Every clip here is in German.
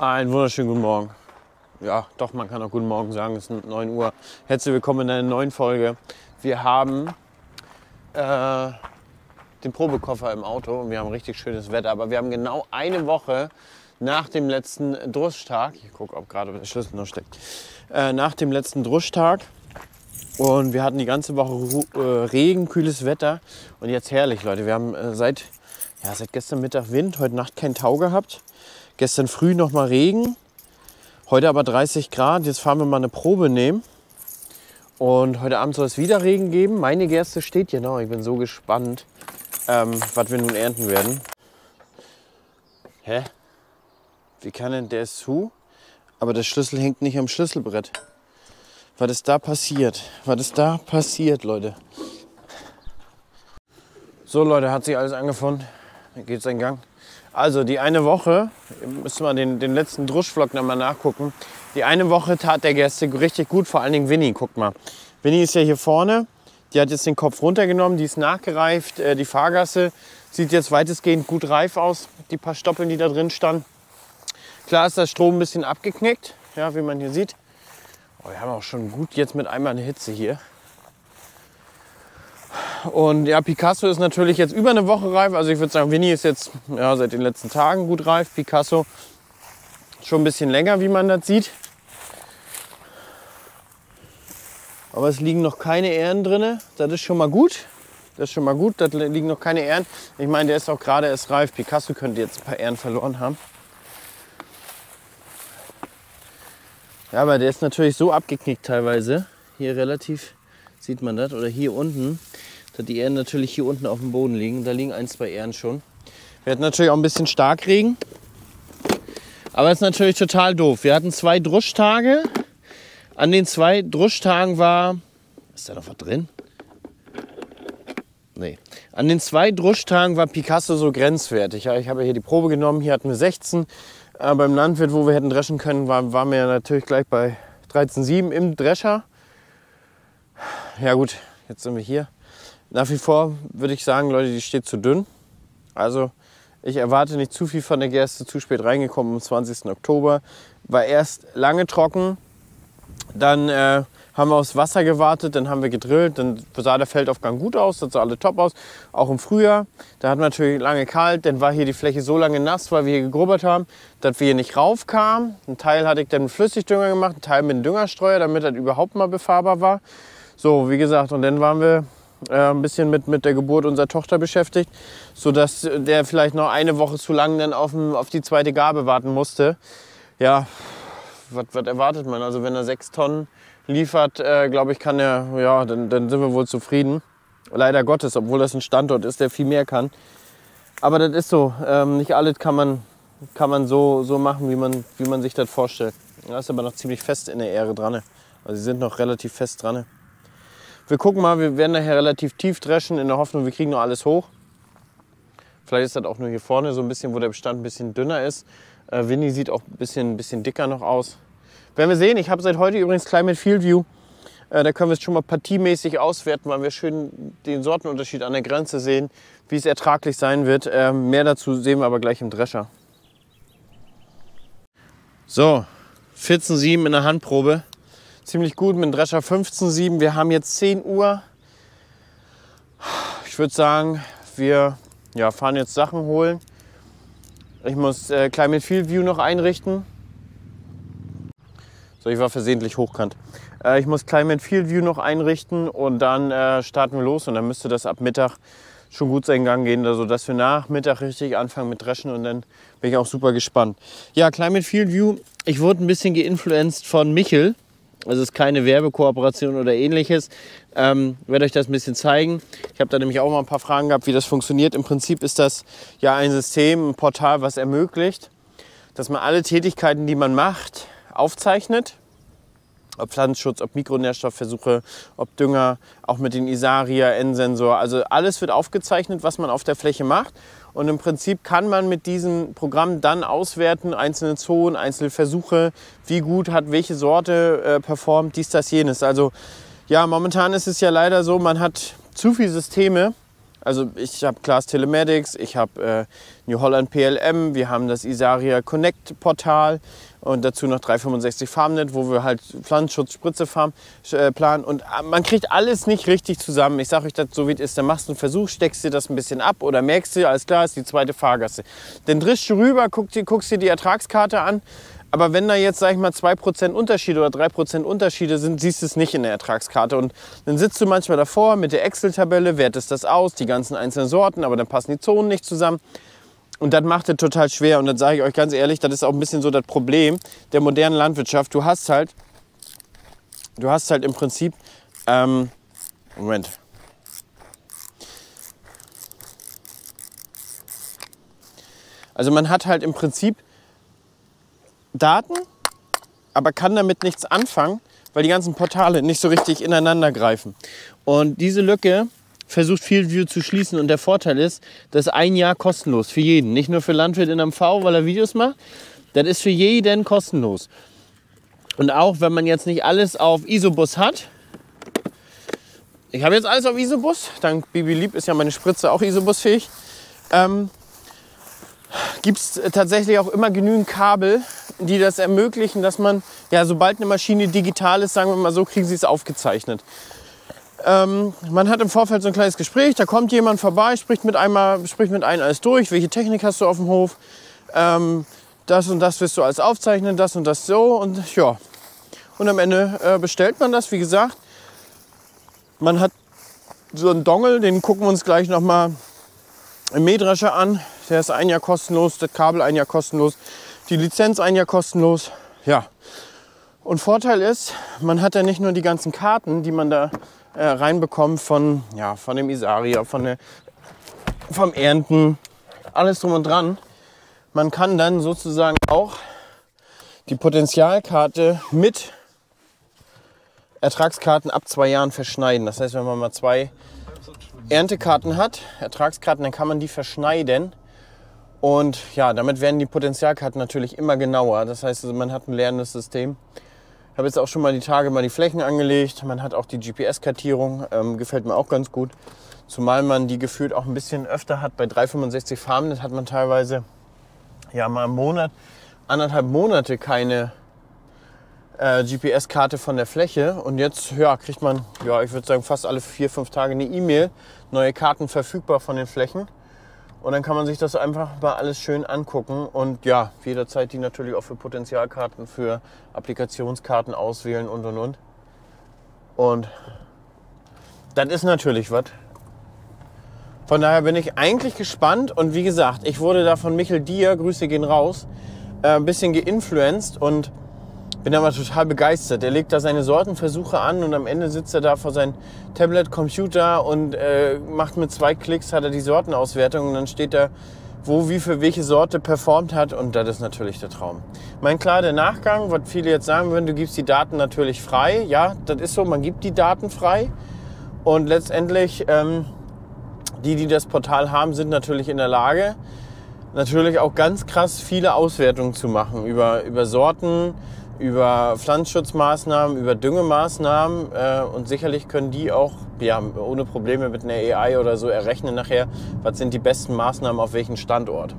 Einen wunderschönen guten Morgen. Ja, doch, man kann auch guten Morgen sagen, es ist 9 Uhr. Herzlich willkommen in einer neuen Folge. Wir haben den Probekoffer im Auto und wir haben richtig schönes Wetter. Aber wir haben genau eine Woche nach dem letzten Druschtag, ich gucke, ob gerade der Schlüssel noch steckt, nach dem letzten Druschtag. Und wir hatten die ganze Woche Regen, kühles Wetter. Und jetzt herrlich, Leute. Wir haben seit gestern Mittag Wind, heute Nacht kein Tau gehabt. Gestern früh noch mal Regen, heute aber 30 Grad. Jetzt fahren wir mal eine Probe nehmen. Und heute Abend soll es wieder Regen geben. Meine Gerste steht hier noch. Ich bin so gespannt, was wir nun ernten werden. Hä? Wie kann denn der ist zu? Aber der Schlüssel hängt nicht am Schlüsselbrett. Was ist da passiert? Was ist da passiert, Leute? So, Leute, hat sich alles angefunden. Dann geht es in Gang. Also die eine Woche, müssen wir den letzten Druschvlog noch mal nachgucken. Die eine Woche tat der Gerste richtig gut, vor allen Dingen Winnie, guckt mal. Winnie ist ja hier vorne, die hat jetzt den Kopf runtergenommen, die ist nachgereift. Die Fahrgasse sieht jetzt weitestgehend gut reif aus, die paar Stoppeln, die da drin standen. Klar ist das Strom ein bisschen abgeknickt, ja, wie man hier sieht. Oh, wir haben auch schon gut jetzt mit einmal eine Hitze hier. Und ja, Picasso ist natürlich jetzt über eine Woche reif. Also ich würde sagen, Winnie ist jetzt seit den letzten Tagen gut reif. Picasso schon ein bisschen länger, wie man das sieht. Aber es liegen noch keine Ähren drin. Das ist schon mal gut. Das ist schon mal gut. Da liegen noch keine Ähren. Ich meine, der ist auch gerade erst reif. Picasso könnte jetzt ein paar Ähren verloren haben. Ja, aber der ist natürlich so abgeknickt teilweise. Hier relativ, sieht man das, oder hier unten. Dass die Ähren natürlich hier unten auf dem Boden liegen. Da liegen 1, 2 Ähren schon. Wir hatten natürlich auch ein bisschen Starkregen. Aber es ist natürlich total doof. Wir hatten 2 Druschtage. An den 2 Druschtagen war... Ist da noch was drin? Nee. An den 2 Druschtagen war Picasso so grenzwertig. Ja, ich habe hier die Probe genommen. Hier hatten wir 16. Beim Landwirt, wo wir hätten dreschen können, waren wir natürlich gleich bei 13,7 im Drescher. Ja gut, jetzt sind wir hier. Nach wie vor würde ich sagen, Leute, die steht zu dünn. Also ich erwarte nicht zu viel von der Gerste, zu spät reingekommen am 20. Oktober. War erst lange trocken, dann haben wir aufs Wasser gewartet, dann haben wir gedrillt, dann sah der Feldaufgang gut aus, das sah alle top aus, auch im Frühjahr. Da hatten wir natürlich lange kalt, dann war hier die Fläche so lange nass, weil wir hier gegrubbert haben, dass wir hier nicht raufkamen. Ein Teil hatte ich dann mit Flüssigdünger gemacht, ein Teil mit einem Düngerstreuer, damit das überhaupt mal befahrbar war. So, wie gesagt, und dann waren wir ein bisschen mit der Geburt unserer Tochter beschäftigt, sodass der vielleicht noch eine Woche zu lang dann auf die zweite Gabe warten musste. Ja, was erwartet man? Also wenn er 6 Tonnen liefert, glaube ich, kann er, ja, dann sind wir wohl zufrieden. Leider Gottes, obwohl das ein Standort ist, der viel mehr kann. Aber das ist so, nicht alles kann man so machen, wie man sich das vorstellt. Da ist aber noch ziemlich fest in der Ähre dran. Also sie sind noch relativ fest dran. Wir gucken mal, wir werden nachher relativ tief dreschen, in der Hoffnung, wir kriegen noch alles hoch. Vielleicht ist das auch nur hier vorne so ein bisschen, wo der Bestand ein bisschen dünner ist. Winnie sieht auch ein bisschen dicker noch aus. Werden wir sehen. Ich habe seit heute übrigens Climate Field View. Da können wir es schon mal partiemäßig auswerten, weil wir schön den Sortenunterschied an der Grenze sehen, wie es ertraglich sein wird. Mehr dazu sehen wir aber gleich im Drescher. So, 14,7 in der Handprobe. Ziemlich gut mit dem Drescher 15,7. Wir haben jetzt 10 Uhr. Ich würde sagen, wir fahren jetzt Sachen holen. Ich muss Climate Field View noch einrichten. So, ich war versehentlich hochkant. Ich muss Climate Field View noch einrichten und dann starten wir los. Und dann müsste das ab Mittag schon gut seinen Gang gehen, also dass wir nach Mittag richtig anfangen mit Dreschen und dann bin ich auch super gespannt. Ja, Climate Field View. Ich wurde ein bisschen geinfluenced von Michel. Also es ist keine Werbekooperation oder ähnliches. Ich werde euch das ein bisschen zeigen. Ich habe da nämlich auch mal ein paar Fragen gehabt, wie das funktioniert. Im Prinzip ist das ja ein System, ein Portal, was ermöglicht, dass man alle Tätigkeiten, die man macht, aufzeichnet. Ob Pflanzenschutz, ob Mikronährstoffversuche, ob Dünger, auch mit dem Isaria, N-Sensor. Also alles wird aufgezeichnet, was man auf der Fläche macht. Und im Prinzip kann man mit diesem Programm dann auswerten, einzelne Zonen, einzelne Versuche, wie gut hat welche Sorte performt, dies, das, jenes. Also ja, momentan ist es ja leider so, man hat zu viele Systeme Also ich habe Claas Telematics, ich habe New Holland PLM, wir haben das Isaria Connect Portal und dazu noch 365 FarmNet, wo wir halt Pflanzenschutz, Spritze planen. Und man kriegt alles nicht richtig zusammen. Ich sage euch das so, wie es ist. Dann machst du einen Versuch, steckst dir das ein bisschen ab oder merkst du, alles klar, ist die zweite Fahrgasse. Dann drischst du rüber, guckst dir die Ertragskarte an. Aber wenn da jetzt, sag ich mal, 2% Unterschiede oder 3% Unterschiede sind, siehst du es nicht in der Ertragskarte. Und dann sitzt du manchmal davor mit der Excel-Tabelle, wertest das aus, die ganzen einzelnen Sorten, aber dann passen die Zonen nicht zusammen. Und das macht es total schwer. Und dann sage ich euch ganz ehrlich, das ist auch ein bisschen so das Problem der modernen Landwirtschaft. Du hast halt im Prinzip, Moment. Also man hat halt im Prinzip Daten, aber kann damit nichts anfangen, weil die ganzen Portale nicht so richtig ineinander greifen. Und diese Lücke versucht FieldView zu schließen. Und der Vorteil ist, das ist 1 Jahr kostenlos für jeden. Nicht nur für Landwirt in MV, weil er Videos macht. Das ist für jeden kostenlos. Und auch wenn man jetzt nicht alles auf Isobus hat. Ich habe jetzt alles auf Isobus. Dank Bibi Lieb ist ja meine Spritze auch Isobus-fähig. Gibt es tatsächlich auch immer genügend Kabel, die das ermöglichen, dass man, ja, sobald eine Maschine digital ist, sagen wir mal so, kriegen sie es aufgezeichnet. Man hat im Vorfeld so ein kleines Gespräch, da kommt jemand vorbei, spricht mit einem alles durch, welche Technik hast du auf dem Hof, das und das wirst du alles aufzeichnen, das und das so und ja. Und am Ende bestellt man das, wie gesagt. Man hat so einen Dongle, den gucken wir uns gleich nochmal im Mähdrescher an. Der ist 1 Jahr kostenlos, das Kabel 1 Jahr kostenlos, die Lizenz 1 Jahr kostenlos. Ja. Und Vorteil ist, man hat ja nicht nur die ganzen Karten, die man da reinbekommt von dem Isaria, vom Ernten, alles drum und dran. Man kann dann sozusagen auch die Potenzialkarte mit Ertragskarten ab 2 Jahren verschneiden. Das heißt, wenn man mal 2 Erntekarten hat, Ertragskarten, dann kann man die verschneiden. Und ja, damit werden die Potenzialkarten natürlich immer genauer. Das heißt, man hat ein lernendes System. Ich habe jetzt auch schon mal die Tage die Flächen angelegt. Man hat auch die GPS-Kartierung, gefällt mir auch ganz gut. Zumal man die gefühlt auch ein bisschen öfter hat. Bei 365 FarmNet hat man teilweise ja mal einen Monat, 1,5 Monate keine GPS-Karte von der Fläche. Und jetzt ja, kriegt man, ja, ich würde sagen, fast alle 4-5 Tage eine E-Mail. Neue Karten verfügbar von den Flächen. Und dann kann man sich das einfach mal alles schön angucken und ja, jederzeit die natürlich auch für Potenzialkarten, für Applikationskarten auswählen und. Und das ist natürlich was. Von daher bin ich eigentlich gespannt und wie gesagt, ich wurde da von Michel Dier, Grüße gehen raus, ein bisschen geinfluenced und bin aber total begeistert. Er legt da seine Sortenversuche an und am Ende sitzt er da vor seinem Tablet, Computer und macht mit 2 Klicks hat er die Sortenauswertung und dann steht da, wo wie für welche Sorte performt hat und das ist natürlich der Traum. Mein klar, der Nachgang, was viele jetzt sagen würden, du gibst die Daten natürlich frei. Ja, das ist so, man gibt die Daten frei und letztendlich die das Portal haben, sind natürlich in der Lage, natürlich auch ganz krass viele Auswertungen zu machen über Sorten, über Pflanzenschutzmaßnahmen, über Düngemaßnahmen und sicherlich können die auch ja, ohne Probleme mit einer AI oder so errechnen nachher, was sind die besten Maßnahmen auf welchen Standort.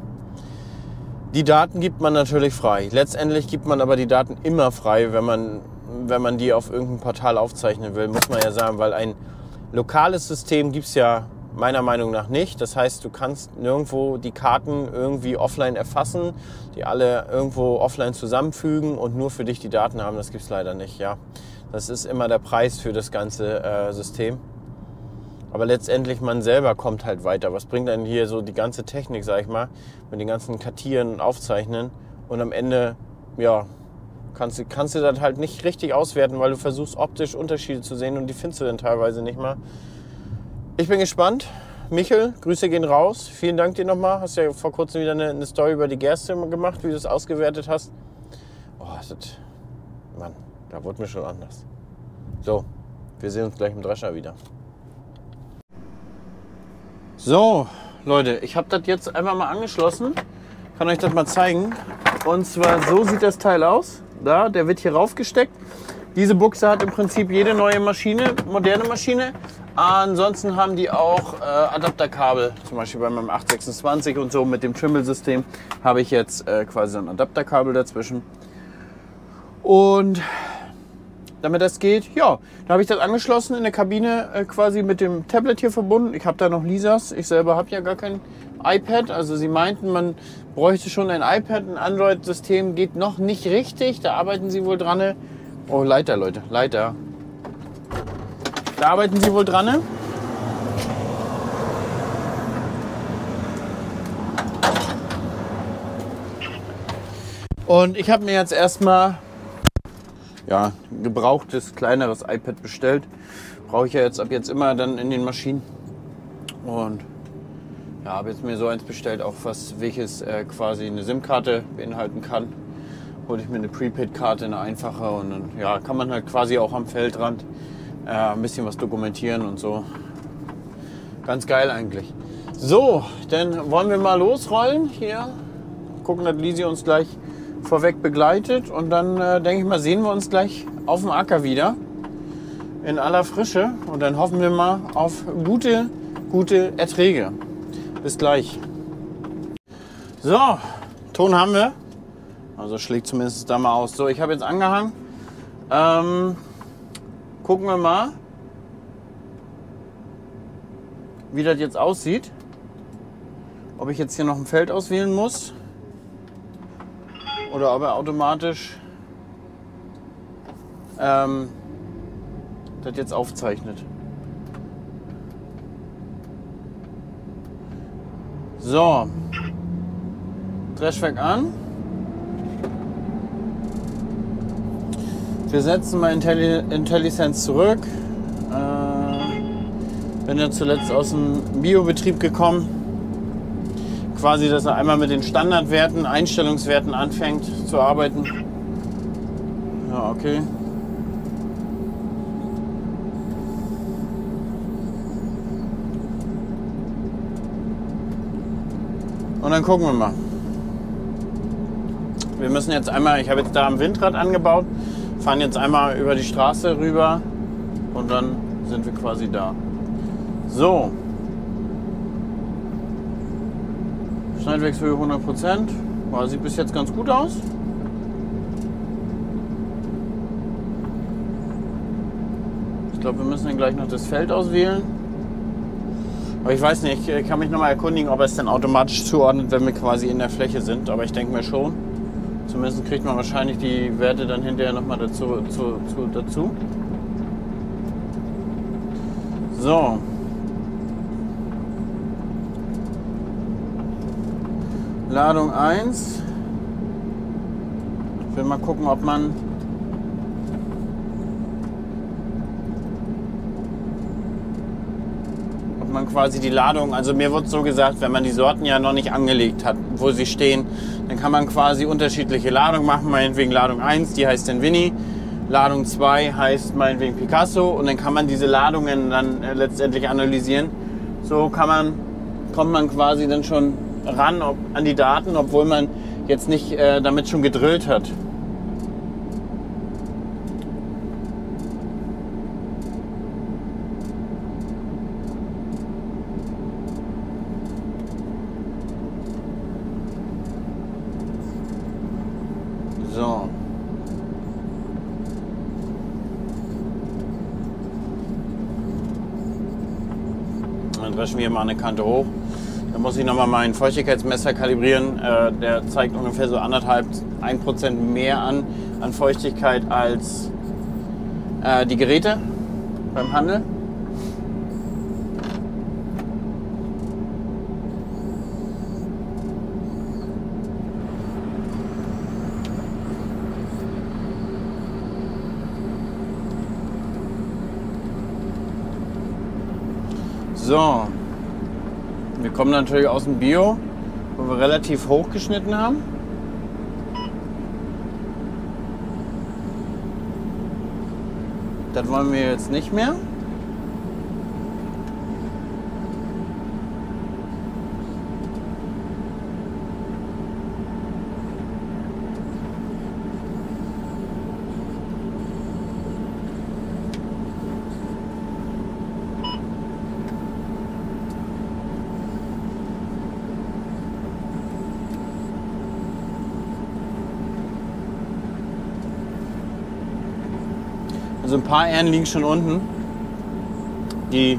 Die Daten gibt man natürlich frei. Letztendlich gibt man aber die Daten immer frei, wenn man die auf irgendeinem Portal aufzeichnen will, muss man ja sagen, weil ein lokales System gibt es ja meiner Meinung nach nicht. Das heißt, du kannst nirgendwo die Karten irgendwie offline erfassen, die alle irgendwo offline zusammenfügen und nur für dich die Daten haben. Das gibt es leider nicht. Ja. Das ist immer der Preis für das ganze System. Aber letztendlich man selber kommt halt weiter. Was bringt denn hier so die ganze Technik, sag ich mal, mit den ganzen Kartieren und Aufzeichnen und am Ende, ja, kannst du das halt nicht richtig auswerten, weil du versuchst optisch Unterschiede zu sehen und die findest du dann teilweise nicht mal. Ich bin gespannt. Michel, Grüße gehen raus. Vielen Dank dir nochmal. Hast ja vor kurzem wieder eine Story über die Gerste gemacht, wie du es ausgewertet hast. Oh, Mann, da wurde mir schon anders. So, wir sehen uns gleich im Drescher wieder. So, Leute, ich habe das jetzt einfach mal angeschlossen. Kann euch das mal zeigen. Und zwar so sieht das Teil aus. Da, der wird hier raufgesteckt. Diese Buchse hat im Prinzip jede neue Maschine, moderne Maschine. Ansonsten haben die auch Adapterkabel, zum Beispiel bei meinem 826 und so mit dem Trimble-System habe ich jetzt quasi ein Adapterkabel dazwischen. Und damit das geht, ja, da habe ich das angeschlossen in der Kabine quasi mit dem Tablet hier verbunden. Ich habe da noch Lisas, ich selber habe ja gar kein iPad, also sie meinten, man bräuchte schon ein iPad, ein Android-System geht noch nicht richtig, da arbeiten sie wohl dran. Oh, Leiter, Leute, Leiter. Da arbeiten sie wohl dran. Und ich habe mir jetzt erstmal ja, ein gebrauchtes, kleineres iPad bestellt. Brauche ich ja jetzt ab jetzt immer dann in den Maschinen. Und ja, habe jetzt mir so eins bestellt, auch welches quasi eine SIM-Karte beinhalten kann. Hole ich mir eine Prepaid-Karte, eine einfache, und dann ja, kann man halt quasi auch am Feldrand ein bisschen was dokumentieren und so. Ganz geil eigentlich. So, dann wollen wir mal losrollen hier. Gucken, dass Lisi uns gleich vorweg begleitet. Und dann denke ich mal, sehen wir uns gleich auf dem Acker wieder. In aller Frische. Und dann hoffen wir mal auf gute Erträge. Bis gleich. So, Ton haben wir. Also schlägt zumindest da mal aus. So, ich habe jetzt angehangen. Gucken wir mal, wie das jetzt aussieht. Ob ich jetzt hier noch ein Feld auswählen muss. Oder ob er automatisch das jetzt aufzeichnet. So. Dreschwerk an. Wir setzen mal IntelliSense zurück. Bin ja zuletzt aus dem Biobetrieb gekommen. Quasi, dass er einmal mit den Standardwerten, Einstellungswerten anfängt zu arbeiten. Ja, okay. Und dann gucken wir mal. Wir müssen jetzt einmal, ich habe jetzt da am Windrad angebaut, fahren jetzt einmal über die Straße rüber und dann sind wir quasi da. So. Schneidwerkshöhe 100%. Ja, sieht bis jetzt ganz gut aus. Ich glaube, wir müssen dann gleich noch das Feld auswählen. Aber ich weiß nicht, ich kann mich noch mal erkundigen, ob er es dann automatisch zuordnet, wenn wir quasi in der Fläche sind. Aber ich denke mir schon. Zumindest kriegt man wahrscheinlich die Werte dann hinterher noch mal dazu. So. Ladung 1. Ich will mal gucken, ob man quasi die Ladung, also mir wird so gesagt, wenn man die Sorten ja noch nicht angelegt hat, wo sie stehen, dann kann man quasi unterschiedliche Ladungen machen, meinetwegen Ladung 1, die heißt dann Winnie, Ladung 2 heißt meinetwegen Picasso, und dann kann man diese Ladungen dann letztendlich analysieren. So kommt man quasi dann schon ran an die Daten, obwohl man jetzt nicht damit schon gedrillt hat. So. Dann dreschen wir hier mal eine Kante hoch. Dann muss ich nochmal meinen Feuchtigkeitsmesser kalibrieren. Der zeigt ungefähr so 1% mehr an Feuchtigkeit als die Geräte beim Handel. So, wir kommen natürlich aus dem Bio, wo wir relativ hoch geschnitten haben. Das wollen wir jetzt nicht mehr. Also ein paar Ähren liegen schon unten. Die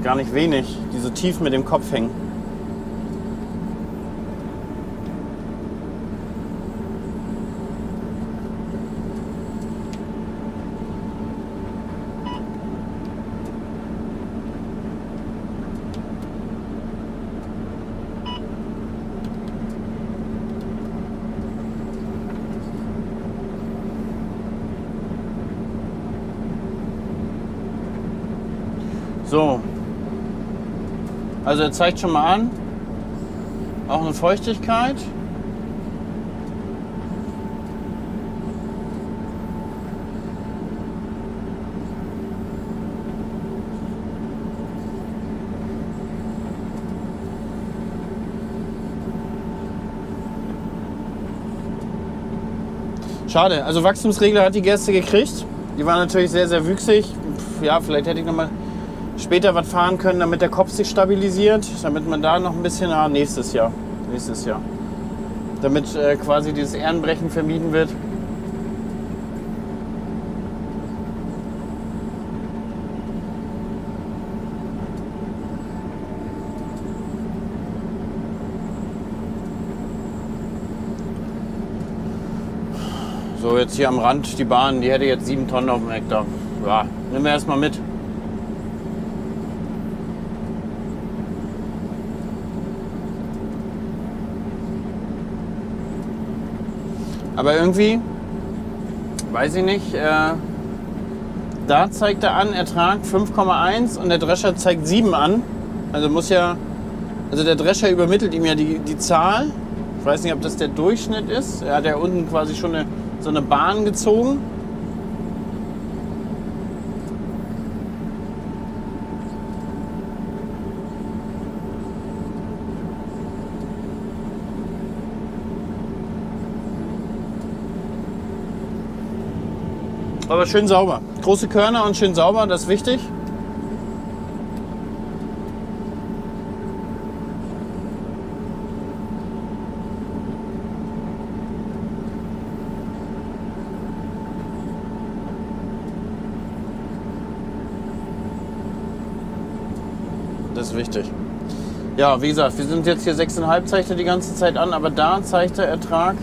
gar nicht wenig, die so tief mit dem Kopf hängen. So, also er zeigt schon mal an, auch eine Feuchtigkeit. Schade, also Wachstumsregler hat die Gerste gekriegt. Die war natürlich sehr, sehr wüchsig. Ja, vielleicht hätte ich noch mal später was fahren können, damit der Kopf sich stabilisiert, damit man da noch ein bisschen, nächstes Jahr, damit quasi dieses Ährenbrechen vermieden wird. So, jetzt hier am Rand die Bahn, die hätte jetzt 7 Tonnen auf dem Hektar. Ja, nehmen wir erstmal mit. Aber irgendwie, weiß ich nicht, da zeigt er an, Ertrag 5,1 und der Drescher zeigt 7 an. Also der Drescher übermittelt ihm ja die Zahl. Ich weiß nicht, ob das der Durchschnitt ist. Er hat ja unten quasi schon so eine Bahn gezogen. Aber schön sauber. Große Körner und schön sauber, das ist wichtig. Das ist wichtig. Ja, wie gesagt, wir sind jetzt hier 6,5, zeigt er die ganze Zeit an, aber da zeigt der Ertrag.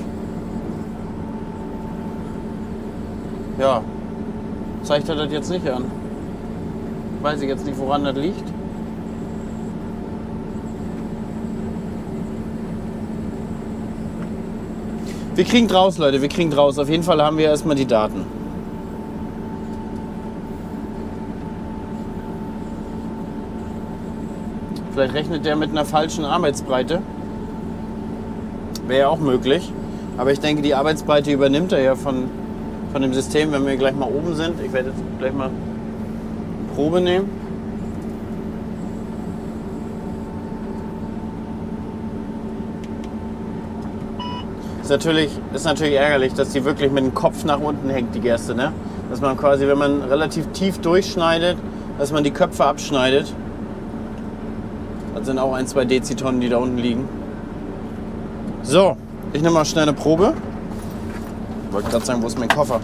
Ja, zeigt er das jetzt nicht an. Weiß ich jetzt nicht, woran das liegt. Wir kriegen raus, Leute, wir kriegen raus. Auf jeden Fall haben wir erstmal die Daten. Vielleicht rechnet der mit einer falschen Arbeitsbreite. Wäre ja auch möglich. Aber ich denke, die Arbeitsbreite übernimmt er ja von dem System, wenn wir gleich mal oben sind. Ich werde jetzt gleich mal Probe nehmen. Ist natürlich ärgerlich, dass die wirklich mit dem Kopf nach unten hängt, die Gerste, ne? Dass man quasi, wenn man relativ tief durchschneidet, dass man die Köpfe abschneidet. Das sind auch 1-2 Dezitonnen, die da unten liegen. So, ich nehme mal schnell eine Probe. Ich wollte gerade sagen, wo ist mein Koffer?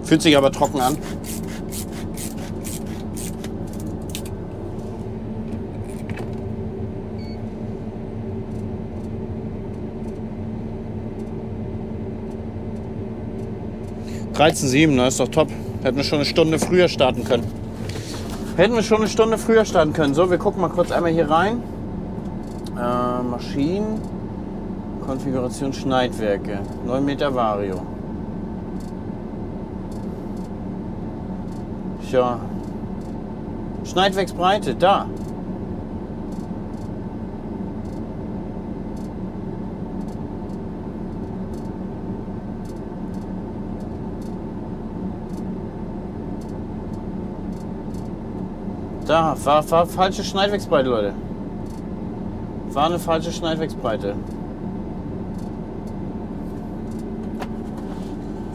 Fühlt sich aber trocken an. (13,7), das ist doch top. Hätten wir schon eine Stunde früher starten können. So, wir gucken mal kurz einmal hier rein. Maschinen, Konfiguration Schneidwerke, 9 Meter Vario. Tja, Schneidwerksbreite, da. Da, war falsche Schneidwerksbreite, Leute. War eine falsche Schneidwerksbreite.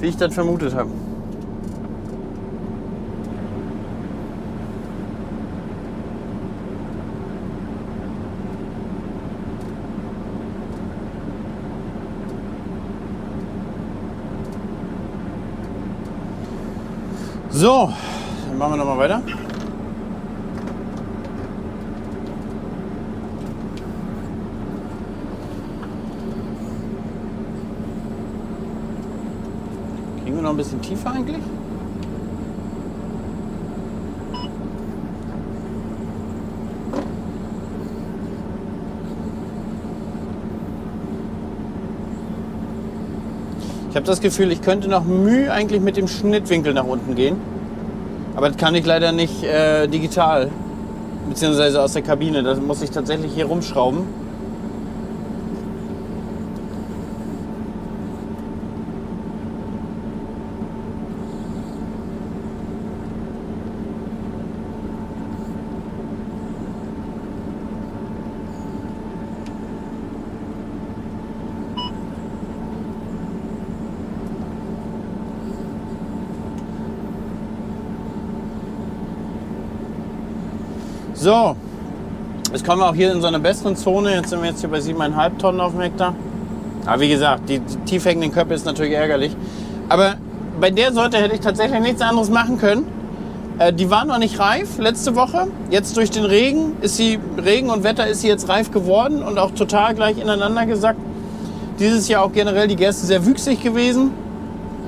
Wie ich das vermutet habe. So, dann machen wir noch mal weiter. Kriegen wir noch ein bisschen tiefer eigentlich? Ich habe das Gefühl, ich könnte noch Mühe eigentlich mit dem Schnittwinkel nach unten gehen. Aber das kann ich leider nicht digital, beziehungsweise aus der Kabine. Das muss ich tatsächlich hier rumschrauben. So, jetzt kommen wir auch hier in so einer besseren Zone. Jetzt sind wir hier bei 7,5 Tonnen auf dem Hektar. Aber wie gesagt, die tief hängenden Köpfe ist natürlich ärgerlich. Aber bei der Sorte hätte ich tatsächlich nichts anderes machen können. Die war noch nicht reif letzte Woche. Jetzt durch den Regen und Wetter ist sie jetzt reif geworden und auch total gleich ineinander gesackt. Dieses Jahr auch generell die Gerste sehr wüchsig gewesen.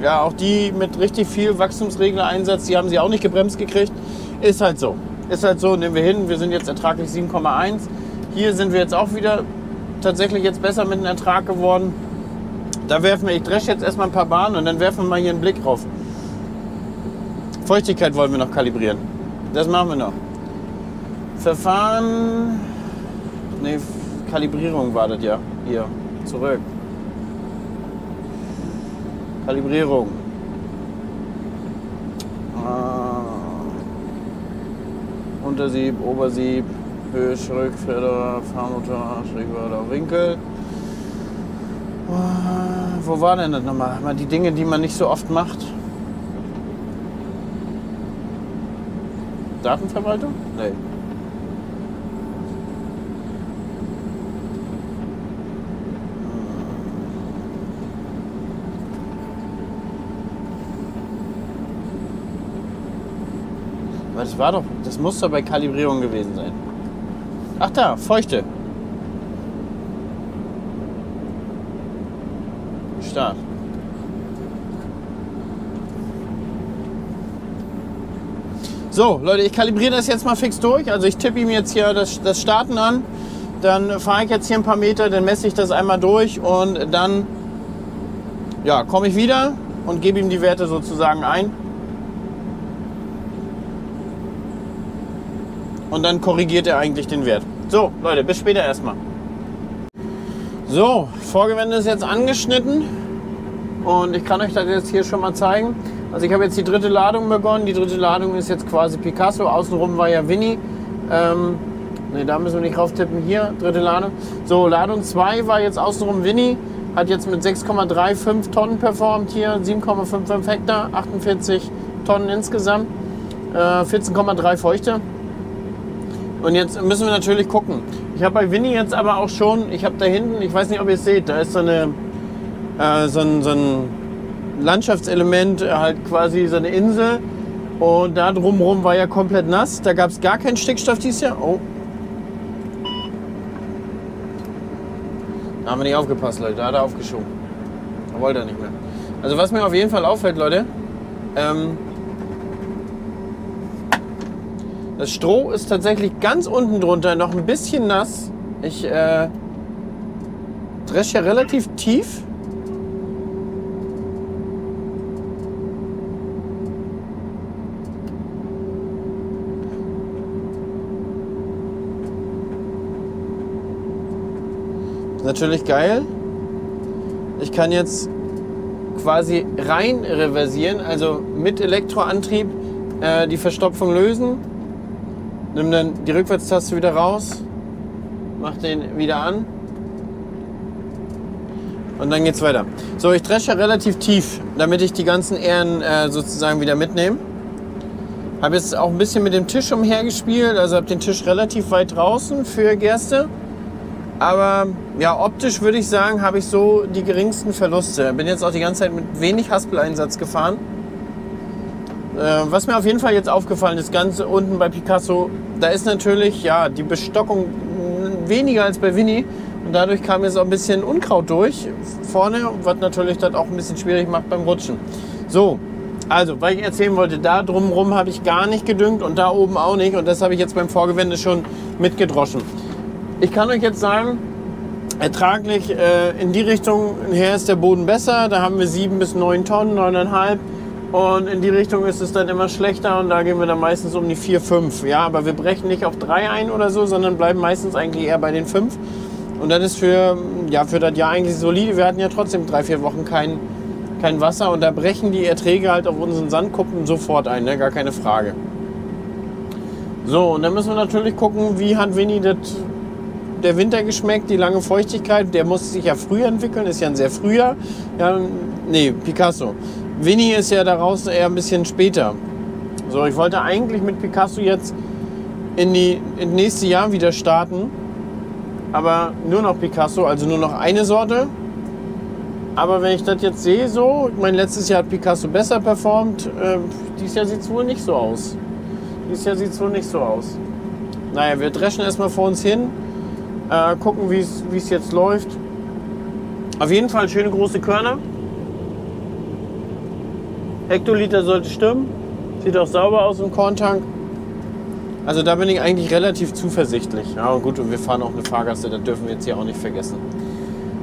Ja, auch die mit richtig viel Wachstumsregler-Einsatz, die haben sie auch nicht gebremst gekriegt. Ist halt so. Ist halt so, nehmen wir hin. Wir sind jetzt ertraglich 7,1. Hier sind wir jetzt auch wieder tatsächlich jetzt besser mit dem Ertrag geworden. Da werfen wir, ich dresche jetzt erstmal ein paar Bahnen und dann werfen wir mal hier einen Blick drauf. Feuchtigkeit wollen wir noch kalibrieren. Das machen wir noch. Verfahren. Ne, Kalibrierung war das ja. Hier, zurück. Kalibrierung. Untersieb, Obersieb, Höhe, Rückfeder, Fahrmotor, Schrägwörter, Winkel. Wo war denn das nochmal? Mal die Dinge, die man nicht so oft macht. Datenverwaltung? Nee. Aber das muss doch bei Kalibrierung gewesen sein. Ach da, Feuchte. Start. So, Leute, ich kalibriere das jetzt mal fix durch. Also ich tippe ihm jetzt hier das Starten an. Dann fahre ich jetzt hier ein paar Meter, dann messe ich das einmal durch und dann ja, komme ich wieder und gebe ihm die Werte sozusagen ein. Und dann korrigiert er eigentlich den Wert. So, Leute, bis später erstmal. So, Vorgewende ist jetzt angeschnitten. Und ich kann euch das jetzt hier schon mal zeigen. Also ich habe jetzt die dritte Ladung begonnen. Die dritte Ladung ist jetzt quasi Picasso. Außenrum war ja Winnie. Ne, da müssen wir nicht rauf tippen. Hier, dritte Ladung. So, Ladung 2 war jetzt außenrum Winnie. Hat jetzt mit 6,35 Tonnen performt hier. 7,55 Hektar, 48 Tonnen insgesamt. 14,3 Feuchte. Und jetzt müssen wir natürlich gucken. Ich habe bei Winnie jetzt aber auch schon, ich habe da hinten, ich weiß nicht, ob ihr es seht, da ist so ein Landschaftselement, halt quasi so eine Insel. Und da drumherum war ja komplett nass. Da gab es gar keinen Stickstoff dieses Jahr. Oh. Da haben wir nicht aufgepasst, Leute. Da hat er aufgeschoben. Da wollte er nicht mehr. Also was mir auf jeden Fall auffällt, Leute, das Stroh ist tatsächlich ganz unten drunter noch ein bisschen nass. Ich dresche ja relativ tief. Natürlich geil. Ich kann jetzt quasi rein reversieren, also mit Elektroantrieb die Verstopfung lösen. Nimm dann die Rückwärtstaste wieder raus, mach den wieder an und dann geht's weiter. So, ich dresche relativ tief, damit ich die ganzen Ähren sozusagen wieder mitnehme. Habe jetzt auch ein bisschen mit dem Tisch umhergespielt, also habe den Tisch relativ weit draußen für Gerste. Aber ja, optisch würde ich sagen, habe ich so die geringsten Verluste. Bin jetzt auch die ganze Zeit mit wenig Haspeleinsatz gefahren. Was mir auf jeden Fall jetzt aufgefallen ist, ganz unten bei Picasso, da ist natürlich ja die Bestockung weniger als bei Winnie. Und dadurch kam jetzt auch ein bisschen Unkraut durch vorne, was natürlich das auch ein bisschen schwierig macht beim Rutschen. So, also, weil ich erzählen wollte, da drumherum habe ich gar nicht gedüngt und da oben auch nicht. Und das habe ich jetzt beim Vorgewende schon mitgedroschen. Ich kann euch jetzt sagen, ertraglich in die Richtung her ist der Boden besser. Da haben wir 7 bis 9 Tonnen, 9,5. Und in die Richtung ist es dann immer schlechter und da gehen wir dann meistens um die 4, 5. Ja, aber wir brechen nicht auf 3 ein oder so, sondern bleiben meistens eigentlich eher bei den 5. Und das ist für das Jahr eigentlich solide. Wir hatten ja trotzdem 3, 4 Wochen kein Wasser und da brechen die Erträge halt auf unseren Sandkuppen sofort ein, ne? Gar keine Frage. So, und dann müssen wir natürlich gucken, wie hat Winnie der Winter geschmeckt, die lange Feuchtigkeit. Der muss sich ja früh entwickeln, ist ja ein sehr früher. Ja, nee, Picasso. Winnie ist ja daraus eher ein bisschen später. So, ich wollte eigentlich mit Picasso jetzt ins nächste Jahr wieder starten. Aber nur noch Picasso, also nur noch eine Sorte. Aber wenn ich das jetzt sehe, so, mein letztes Jahr hat Picasso besser performt. Dieses Jahr sieht es wohl nicht so aus. Naja, wir dreschen erstmal vor uns hin. Gucken, wie es jetzt läuft. Auf jeden Fall schöne große Körner. Hektoliter sollte stimmen. Sieht auch sauber aus im Korntank. Also da bin ich eigentlich relativ zuversichtlich. Ja gut, und wir fahren auch eine Fahrgasse, das dürfen wir jetzt hier auch nicht vergessen.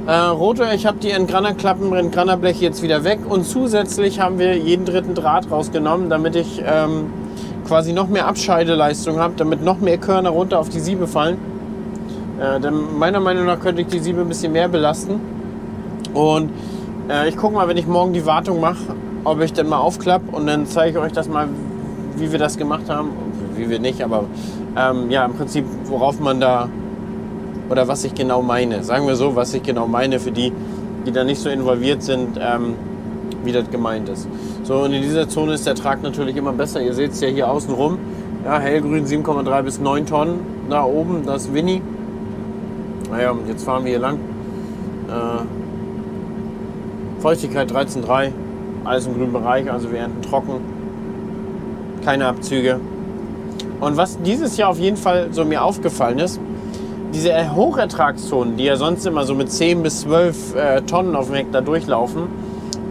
Rotor, ich habe die Entgrannerklappen, Entgrannerbleche jetzt wieder weg. Und zusätzlich haben wir jeden dritten Draht rausgenommen, damit ich quasi noch mehr Abscheideleistung habe, damit noch mehr Körner runter auf die Siebe fallen. Denn meiner Meinung nach könnte ich die Siebe ein bisschen mehr belasten. Und ich gucke mal, wenn ich morgen die Wartung mache, ob ich dann mal aufklappe und dann zeige ich euch das mal, wie wir das gemacht haben. Wie wir nicht, aber ja, im Prinzip, worauf man da, oder was ich genau meine. Sagen wir so, was ich genau meine für die, die da nicht so involviert sind, wie das gemeint ist. So, und in dieser Zone ist der Ertrag natürlich immer besser. Ihr seht es ja hier außen rum. Ja, hellgrün 7,3 bis 9 Tonnen. Da oben, das ist Winnie. Naja, und jetzt fahren wir hier lang. Feuchtigkeit 13,3. Alles im grünen Bereich, also wir ernten trocken. Keine Abzüge. Und was dieses Jahr auf jeden Fall so mir aufgefallen ist, diese Hochertragszonen, die ja sonst immer so mit 10 bis 12 Tonnen auf dem Hektar durchlaufen,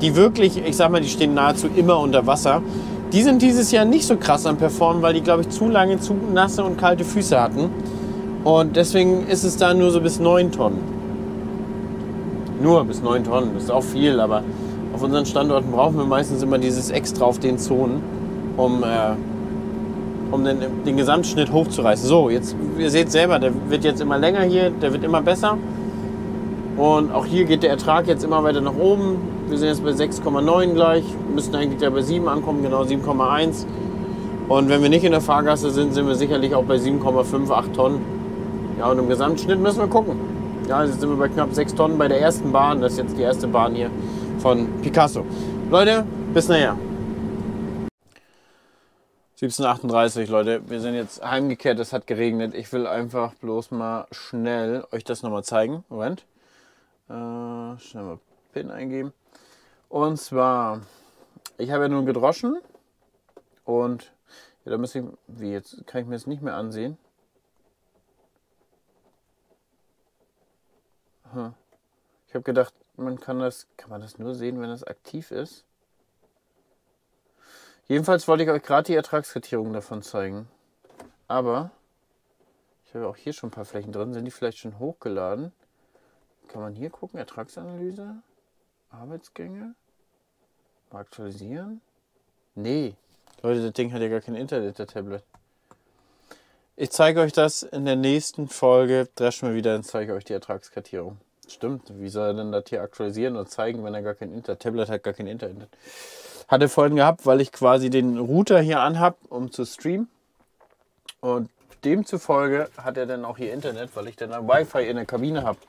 die wirklich, ich sag mal, die stehen nahezu immer unter Wasser, die sind dieses Jahr nicht so krass am Performen, weil die, glaube ich, zu lange zu nasse und kalte Füße hatten. Und deswegen ist es da nur so bis 9 Tonnen. Nur bis 9 Tonnen, das ist auch viel, aber auf unseren Standorten brauchen wir meistens immer dieses Extra auf den Zonen, um den Gesamtschnitt hochzureißen. So, jetzt, ihr seht selber, der wird jetzt immer länger hier, der wird immer besser. Und auch hier geht der Ertrag jetzt immer weiter nach oben. Wir sind jetzt bei 6,9 gleich, müssten eigentlich gleich bei 7 ankommen, genau 7,1. Und wenn wir nicht in der Fahrgasse sind, sind wir sicherlich auch bei 7,5, 8 Tonnen. Ja, und im Gesamtschnitt müssen wir gucken. Ja, jetzt sind wir bei knapp 6 Tonnen bei der ersten Bahn. Das ist jetzt die erste Bahn hier von Picasso. Leute, bis nachher. 17:38, Leute, wir sind jetzt heimgekehrt, es hat geregnet. Ich will einfach bloß mal schnell euch das nochmal zeigen. Moment. Schnell mal PIN eingeben. Und zwar, ich habe ja nun gedroschen und ja, da muss ich, wie jetzt, kann ich mir das nicht mehr ansehen. Ich habe gedacht, kann man das nur sehen, wenn es aktiv ist? Jedenfalls wollte ich euch gerade die Ertragskartierung davon zeigen. Aber ich habe auch hier schon ein paar Flächen drin. Sind die vielleicht schon hochgeladen? Kann man hier gucken? Ertragsanalyse? Arbeitsgänge? Mal aktualisieren? Nee. Leute, das Ding hat ja gar kein Internet, der Tablet. Ich zeige euch das in der nächsten Folge. Dreschen wir wieder und zeige euch die Ertragskartierung. Stimmt, wie soll er denn das hier aktualisieren und zeigen, wenn er gar kein Internet hat? Tablet hat gar kein Internet. Hatte vorhin gehabt, weil ich quasi den Router hier anhab, um zu streamen. Und demzufolge hat er dann auch hier Internet, weil ich dann ein Wi-Fi in der Kabine habe.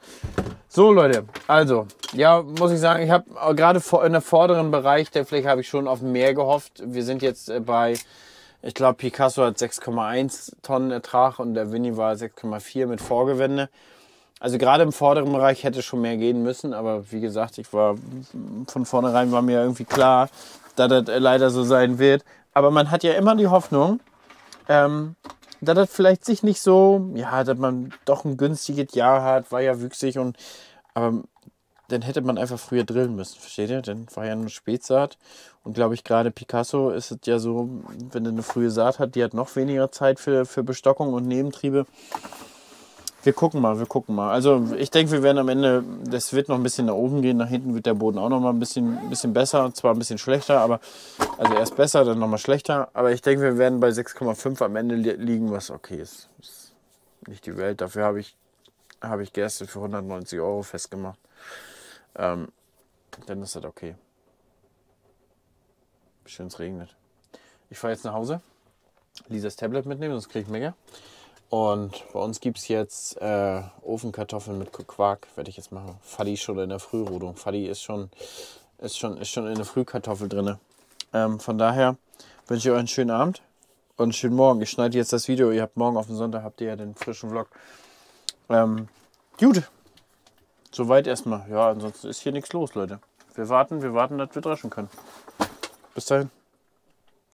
So Leute, also, ja, muss ich sagen, ich habe gerade in der vorderen Bereich der Fläche habe ich schon auf mehr gehofft. Wir sind jetzt bei, ich glaube, Picasso hat 6,1 Tonnen Ertrag und der Winnie war 6,4 mit Vorgewende. Also gerade im vorderen Bereich hätte schon mehr gehen müssen, aber wie gesagt, von vornherein war mir irgendwie klar, dass das leider so sein wird. Aber man hat ja immer die Hoffnung, dass das vielleicht sich nicht so, ja, dass man doch ein günstiges Jahr hat, war ja wüchsig aber dann hätte man einfach früher drillen müssen, versteht ihr? Dann war ja nur Spätsaat und glaube ich gerade Picasso ist es ja so, wenn er eine frühe Saat hat, die hat noch weniger Zeit für Bestockung und Nebentriebe. Wir gucken mal. Also ich denke, wir werden am Ende, das wird noch ein bisschen nach oben gehen. Nach hinten wird der Boden auch noch mal ein bisschen besser. Zwar ein bisschen schlechter, aber also erst besser, dann noch mal schlechter. Aber ich denke, wir werden bei 6,5 am Ende liegen, was okay ist. Ist nicht die Welt. Dafür habe ich Gerste für 190 € festgemacht. Dann ist das okay. Schön, es regnet. Ich fahre jetzt nach Hause. Lisas Tablet mitnehmen, sonst kriege ich Mega. Und bei uns gibt es jetzt Ofenkartoffeln mit Quark, werde ich jetzt machen. Fadi ist schon in der Frührodung. Fadi ist schon in der Frühkartoffel drin. Von daher wünsche ich euch einen schönen Abend und einen schönen Morgen. Ich schneide jetzt das Video. Ihr habt morgen auf den Sonntag habt ihr ja den frischen Vlog. Gut. Soweit erstmal. Ja, ansonsten ist hier nichts los, Leute. Wir warten, dass wir dreschen können. Bis dahin.